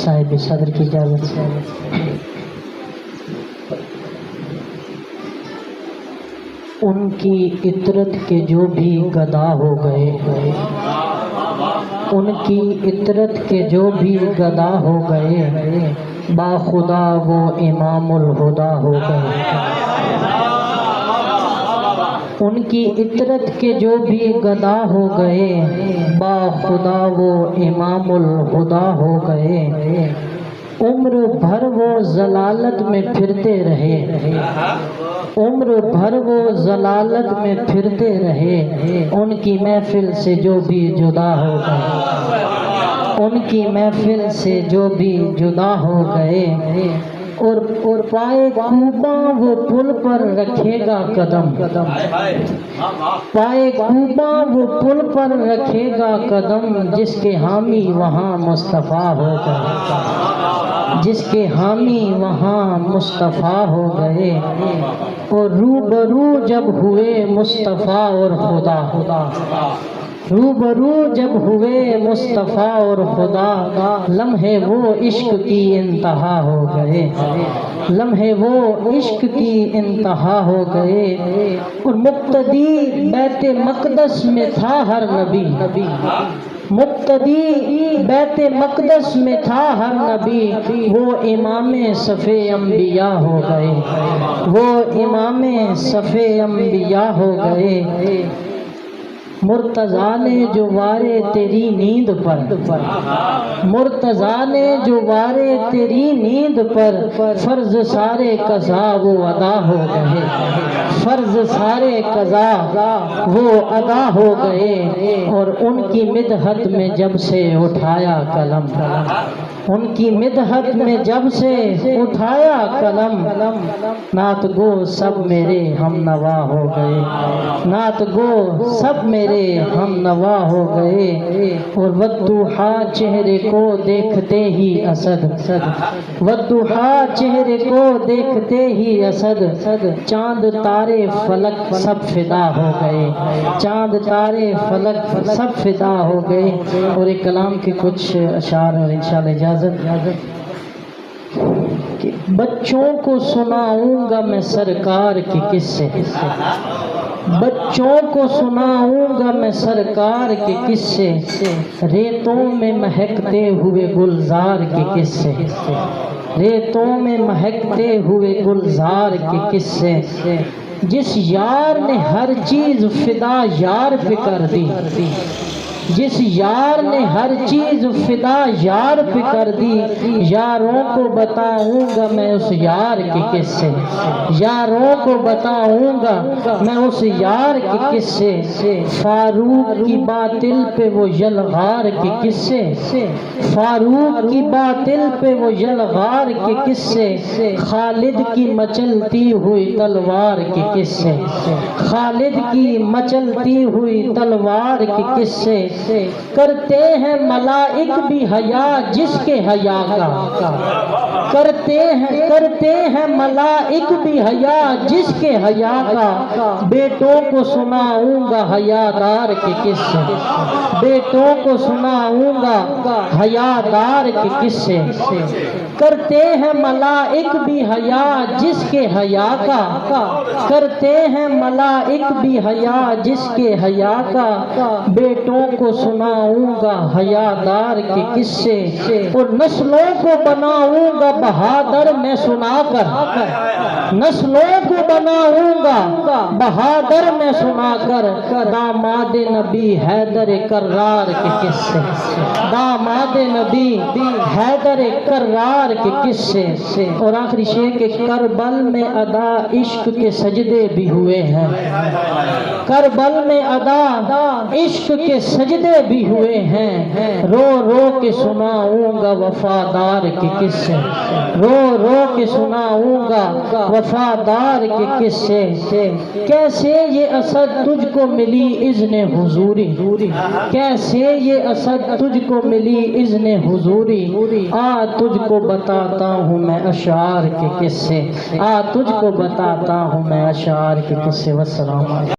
صاحب صدر کی اجازت سے ان کی عطرت کے جو بھی گدا ہو گئے، ان کی عطرت کے جو بھی گدا ہو گئے، با خدا وہ امام الہدا ہو گئے۔ ان کی عطرت کے جو بھی گدا ہو گئے، با خدا وہ امام الہدا ہو گئے۔ عمر بھر وہ ضلالت میں پھرتے رہے، عمر بھر وہ ضلالت میں پھرتے رہے، ان کی محفل سے جو بھی جدا ہو گئے، ان کی محفل سے جو بھی جدا ہو گئے۔ اور پائے کوباں وہ پل پر رکھے گا قدم، پائے کوباں وہ پل پر رکھے گا قدم، جس کے حامی وہاں مصطفیٰ ہو گئے، جس کے حامی وہاں مصطفیٰ ہو گئے۔ اور روبرو جب ہوئے مصطفیٰ اور خدا، روبرو جب ہوئے مصطفیٰ اور خدا، لمحے وہ عشق کی انتہا ہو گئے، لمحے وہ عشق کی انتہا ہو گئے۔ اور مقتدی بیت مقدس میں تھا ہر نبی، مقتدی بیت مقدس میں تھا ہر نبی، وہ امام صف انبیاء ہو گئے، وہ امام صف انبیاء ہو گئے۔ مرتضیٰ نے جو وارے تیری نیند پر، مرتضیٰ نے جو وارے تیری نیند پر، فرض سارے قضا وہ ادا ہو گئے، فرض سارے قضا وہ ادا ہو گئے۔ اور ان کی مدحت میں جب سے اٹھایا قلم، ان کی مدحت میں جب سے اٹھایا قلم، نعت گو سب میرے ہم نوا ہو گئے، نعت گو سب میرے ہم نوا ہو گئے۔ اور والضحیٰ چہرے کو دیکھتے ہی اسد، والضحیٰ چہرے کو دیکھتے ہی اسد، چاند تارے فلک سب فدا ہو گئے، چاند تارے فلک سب فدا ہو گئے۔ اور ایک کلام کے کچھ اشعار اور انشاءاللہ اجازت کہ بچوں کو سناؤں گا میں سرکار کے قصے، بچوں کو سناؤں گا میں سرکار کے قصے، ریتوں میں مہکتے ہوئے گلزار کے قصے، ریتوں میں مہکتے ہوئے گلزار کے قصے۔ جس یار نے ہر چیز فدا یار پہ کر دی، جس یار نے ہر چیز فدا یار پہ کر دی، یاروں کو بتاؤں گا میں اس یار کے قصے، یاروں کو بتاؤں گا میں اس یار کے قصے۔ فاروق کی باطل پہ وہ یلغار کے قصے، فاروق کی باطل پہ وہ یلغار کے قصے، خالد کی مچلتی ہوئی تلوار کے قصے، خالد کی مچلتی ہوئی تلوار کے قصے۔ کرتے ہیں ملائک بھی حیا جس کے حیا کا، کرتے ہیں ملائک بھی حیا جس کے حیا کا، بیٹوں کو سناؤں گا حیا دار کے قصے، بیٹوں کو سناؤں گا حیا دار کے قصے۔ کرتے ہیں ملائک بھی حیا جس کے حیا کا، کرتے ہیں ملائک بھی حیا جس کے حیا کا، بیٹوں کو سناؤں گا حیا دار کے قصے۔ اور نسلوں کو بناؤں گا بہادر میں سنا کر، نسلوں کو بناؤں گا بہادر میں سنا کر، داماد نبی حیدر کرار کے قصے، داماد نبی حیدر کرار کے قصے۔ اور آخری شعر کہ کربل میں ادا عشق کے سجدے بھی ہوئے ہیں، کربل میں ادا عشق کے سجدے بھی ہوئے ہیں، رو رو کے سناؤں گا وفادار کے قصے، رو رو کے سناؤں گا وفادار کے قصے۔ کیسے یہ اسد تجھ کو ملی اذن حضوری، کیسے یہ اسد تجھ کو ملی اذن حضوری، آ تجھ کو بتاتا ہوں میں اشعار کے قصے، آ تجھ کو بتاتا ہوں میں اشعار کے قصے۔ والسلام علیکم۔